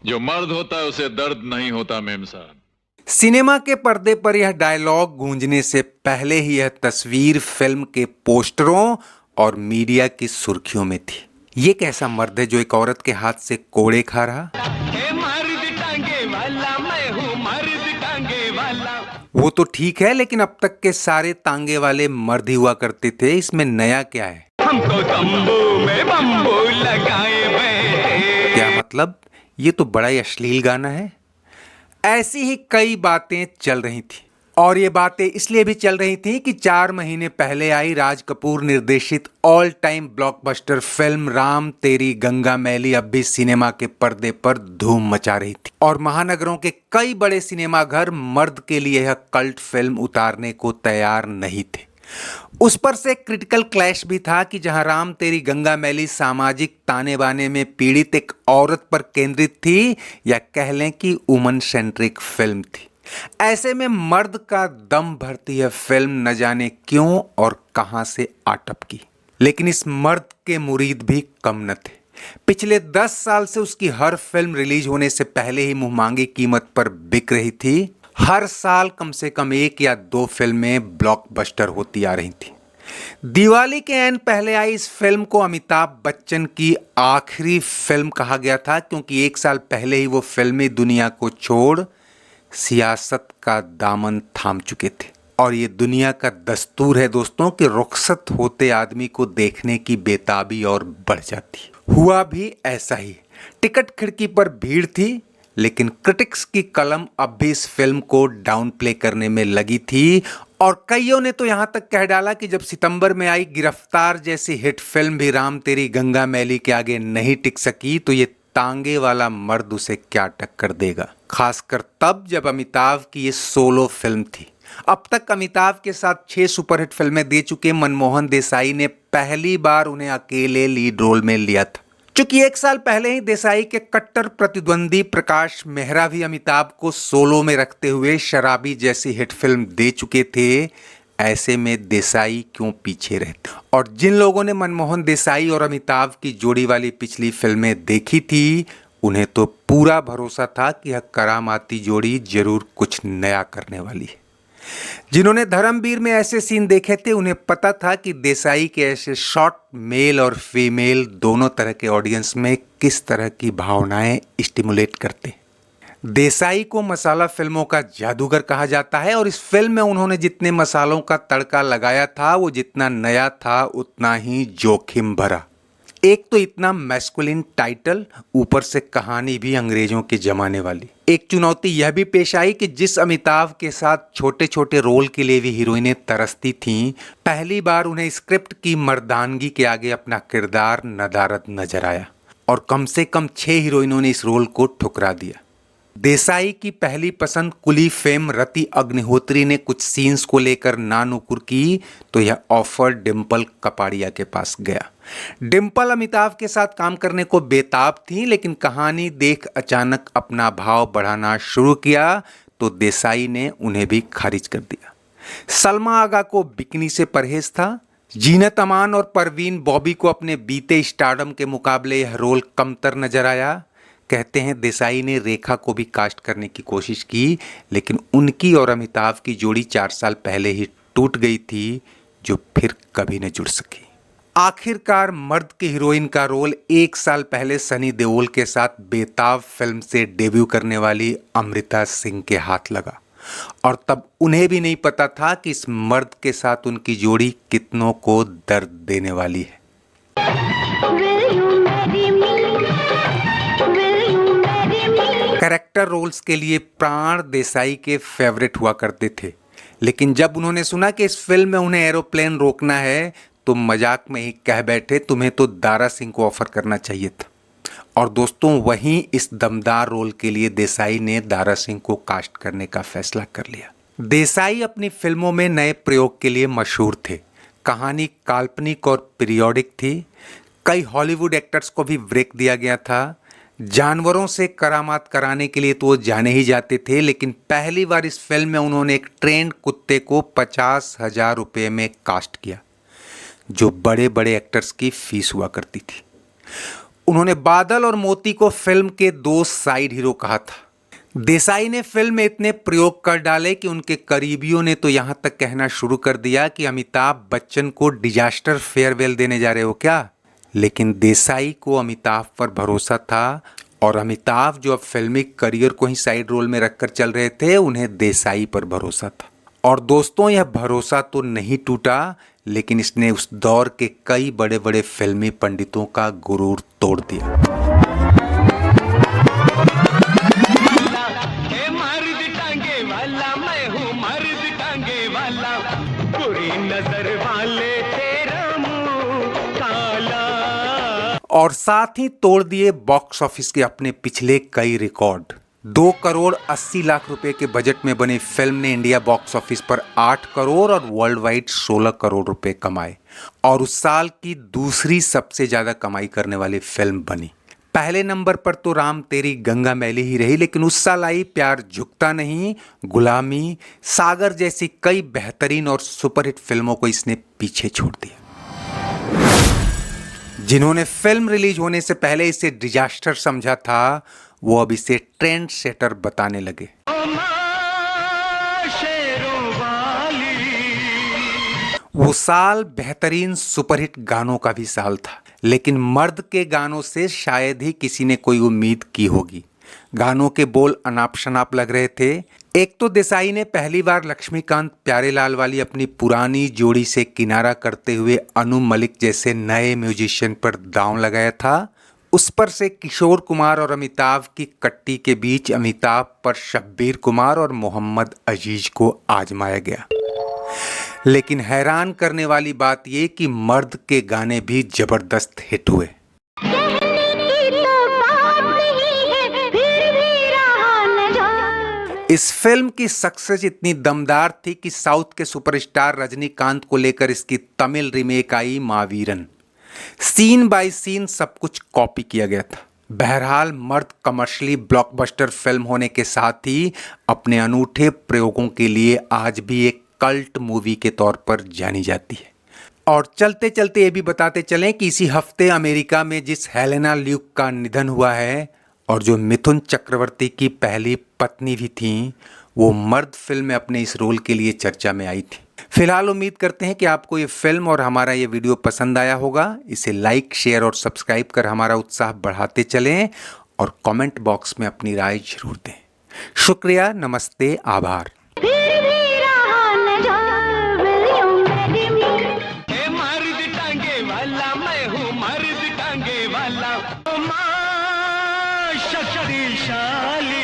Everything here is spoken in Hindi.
जो मर्द होता है उसे दर्द नहीं होता मेम साहब। सिनेमा के पर्दे पर यह डायलॉग गूंजने से पहले ही यह तस्वीर फिल्म के पोस्टरों और मीडिया की सुर्खियों में थी। ये कैसा मर्द है जो एक औरत के हाथ से कोड़े खा रहा? मर्द टांगे वाला मैं हूँ, मर्द टांगे वाला। वो तो ठीक है, लेकिन अब तक के सारे तांगे वाले मर्द ही हुआ करते थे, इसमें नया क्या है? हम तो तंबू में बम्बू लगाए बैठे। क्या मतलब? ये तो बड़ा ही अश्लील गाना है। ऐसी ही कई बातें चल रही थी, और ये बातें इसलिए भी चल रही थी कि 4 महीने पहले आई राज कपूर निर्देशित all time blockbuster film Ram तेरी गंगा मैली अब भी सिनेमा के पर्दे पर धूम मचा रही थी, और महानगरों के कई बड़े सिनेमाघर मर्द के लिए यह कल्ट फिल्म उतारने को तैयार नहीं थे। उस पर से क्रिटिकल क्लैश भी था कि जहां राम तेरी गंगा मैली सामाजिक ताने बाने में पीड़ित एक औरत पर केंद्रित थी, या कह लें कि वुमन सेंट्रिक फिल्म थी, ऐसे में मर्द का दम भरती यह फिल्म न जाने क्यों और कहां से आ टपकी। लेकिन इस मर्द के मुरीद भी कम न थे। पिछले 10 साल से उसकी हर फिल्म रिलीज होने से पहले ही मुंहमांगी कीमत पर बिक रही थी। हर साल कम से कम 1 या 2 फिल्में ब्लॉकबस्टर होती आ रही थी। दिवाली के ऐन पहले आई इस फिल्म को अमिताभ बच्चन की आखिरी फिल्म कहा गया था, क्योंकि 1 साल पहले ही वो फिल्मी दुनिया को छोड़ सियासत का दामन थाम चुके थे। और ये दुनिया का दस्तूर है दोस्तों कि रुखसत होते आदमी को देखने की बेताबी और बढ़ जाती। हुआ भी ऐसा ही। टिकट खिड़की पर भीड़ थी, लेकिन क्रिटिक्स की कलम अब भी इस फिल्म को डाउन प्ले करने में लगी थी, और कईयों ने तो यहां तक कह डाला कि जब सितंबर में आई गिरफ्तार जैसी हिट फिल्म भी राम तेरी गंगा मैली के आगे नहीं टिक सकी, तो ये तांगे वाला मर्द उसे क्या टक्कर देगा। खासकर तब जब अमिताभ की ये सोलो फिल्म थी। अब तक अमिताभ के साथ 6 सुपरहिट फिल्में दे चुके मनमोहन देसाई ने पहली बार उन्हें अकेले लीड रोल में लिया था। चूंकि 1 साल पहले ही देसाई के कट्टर प्रतिद्वंदी प्रकाश मेहरा भी अमिताभ को सोलो में रखते हुए शराबी जैसी हिट फिल्म दे चुके थे, ऐसे में देसाई क्यों पीछे रहते। और जिन लोगों ने मनमोहन देसाई और अमिताभ की जोड़ी वाली पिछली फिल्में देखी थी, उन्हें तो पूरा भरोसा था कि यह करामाती जोड़ी जरूर कुछ नया करने वाली है। जिन्होंने धर्मवीर में ऐसे सीन देखे थे, उन्हें पता था कि देसाई के ऐसे शॉट मेल और फीमेल दोनों तरह के ऑडियंस में किस तरह की भावनाएं स्टिमुलेट करते। देसाई को मसाला फिल्मों का जादूगर कहा जाता है, और इस फिल्म में उन्होंने जितने मसालों का तड़का लगाया था वो जितना नया था उतना ही जोखिम भरा। एक तो इतना मैस्कुलिन टाइटल, ऊपर से कहानी भी अंग्रेजों के जमाने वाली। एक चुनौती यह भी पेश आई कि जिस अमिताभ के साथ छोटे छोटे रोल के लिए भी हीरोइनें तरसती थीं, पहली बार उन्हें स्क्रिप्ट की मर्दानगी के आगे अपना किरदार नदारद नजर आया, और कम से कम 6 हीरोइनों ने इस रोल को ठुकरा दिया। देसाई की पहली पसंद कुली फेम रति अग्निहोत्री ने कुछ सीन्स को लेकर नानुकुर की, तो यह ऑफर डिम्पल कपाड़िया के पास गया। डिम्पल अमिताभ के साथ काम करने को बेताब थी, लेकिन कहानी देख अचानक अपना भाव बढ़ाना शुरू किया, तो देसाई ने उन्हें भी खारिज कर दिया। सलमा आगा को बिकनी से परहेज था। जीनत अमान और परवीन बॉबी को अपने बीते स्टारडम के मुकाबले यह रोल कमतर नजर आया। कहते हैं देसाई ने रेखा को भी कास्ट करने की कोशिश की, लेकिन उनकी और अमिताभ की जोड़ी 4 साल पहले ही टूट गई थी, जो फिर कभी न जुड़ सकी। आखिरकार मर्द की हीरोइन का रोल 1 साल पहले सनी देओल के साथ बेताब फिल्म से डेब्यू करने वाली अमृता सिंह के हाथ लगा, और तब उन्हें भी नहीं पता था कि इस मर्द के साथ उनकी जोड़ी कितनों को दर्द देने वाली है। कैरेक्टर रोल्स के लिए प्राण देसाई के फेवरेट हुआ करते थे, लेकिन जब उन्होंने सुना कि इस फिल्म में उन्हें एरोप्लेन रोकना है, तो मजाक में ही कह बैठे तुम्हें तो दारा सिंह को ऑफर करना चाहिए था। और दोस्तों, वहीं इस दमदार रोल के लिए देसाई ने दारा सिंह को कास्ट करने का फैसला कर लिया। देसाई अपनी फिल्मों में नए प्रयोग के लिए मशहूर थे। कहानी काल्पनिक और पीरियोडिक थी। कई हॉलीवुड एक्टर्स को भी ब्रेक दिया गया था। जानवरों से करामात कराने के लिए तो वो जाने ही जाते थे, लेकिन पहली बार इस फिल्म में उन्होंने एक ट्रेंड कुत्ते को 50,000 रुपये में कास्ट किया, जो बड़े बड़े एक्टर्स की फीस हुआ करती थी। उन्होंने बादल और मोती को फिल्म के 2 साइड हीरो कहा था। देसाई ने फिल्म में इतने प्रयोग कर डाले कि उनके करीबियों ने तो यहां तक कहना शुरू कर दिया कि अमिताभ बच्चन को डिजास्टर फेयरवेल देने जा रहे हो क्या। लेकिन देसाई को अमिताभ पर भरोसा था और अमिताभ जो अब फिल्मी करियर को ही साइड रोल में रखकर चल रहे थे, उन्हें देसाई पर भरोसा था। और दोस्तों, यह भरोसा तो नहीं टूटा, लेकिन इसने उस दौर के कई बड़े बड़े फिल्मी पंडितों का गुरूर तोड़ दिया। और साथ ही तोड़ दिए बॉक्स ऑफिस के अपने पिछले कई रिकॉर्ड। 2 करोड़ 80 लाख रुपए के बजट में बनी फिल्म ने इंडिया बॉक्स ऑफिस पर 8 करोड़ और वर्ल्ड वाइड 16 करोड़ रुपए कमाए और उस साल की दूसरी सबसे ज्यादा कमाई करने वाली फिल्म बनी। पहले नंबर पर तो राम तेरी गंगा मैली ही रही, लेकिन उस साल आई प्यार झुकता नहीं, गुलामी, सागर जैसी कई बेहतरीन और सुपरहिट फिल्मों को इसने पीछे छोड़ दिया। जिन्होंने फिल्म रिलीज होने से पहले इसे डिजास्टर समझा था, वो अब इसे ट्रेंड सेटर बताने लगे। वो साल बेहतरीन सुपरहिट गानों का भी साल था, लेकिन मर्द के गानों से शायद ही किसी ने कोई उम्मीद की होगी। गानों के बोल अनाप शनाप लग रहे थे। एक तो देसाई ने पहली बार लक्ष्मीकांत प्यारेलाल वाली अपनी पुरानी जोड़ी से किनारा करते हुए अनु मलिक जैसे नए म्यूजिशियन पर दांव लगाया था। उस पर से किशोर कुमार और अमिताभ की कट्टी के बीच अमिताभ पर शब्बीर कुमार और मोहम्मद अजीज को आजमाया गया। लेकिन हैरान करने वाली बात यह कि मर्द के गाने भी जबरदस्त हिट हुए। इस फिल्म की सक्सेस इतनी दमदार थी कि साउथ के सुपरस्टार रजनीकांत को लेकर इसकी तमिल रीमेक आई मावीरन। सीन बाय सीन सब कुछ कॉपी किया गया था। बहरहाल मर्द कमर्शियली ब्लॉकबस्टर फिल्म होने के साथ ही अपने अनूठे प्रयोगों के लिए आज भी एक कल्ट मूवी के तौर पर जानी जाती है। और चलते चलते ये भी बताते चलें कि इसी हफ्ते अमेरिका में जिस हेलेना ल्यूक का निधन हुआ है और जो मिथुन चक्रवर्ती की पहली पत्नी भी थी, वो मर्द फिल्म में अपने इस रोल के लिए चर्चा में आई थी। फिलहाल उम्मीद करते हैं कि आपको ये फिल्म और हमारा ये वीडियो पसंद आया होगा। इसे लाइक, शेयर और सब्सक्राइब कर हमारा उत्साह बढ़ाते चलें और कमेंट बॉक्स में अपनी राय जरूर दें। शुक्रिया, नमस्ते, आभार। शक्तिशाली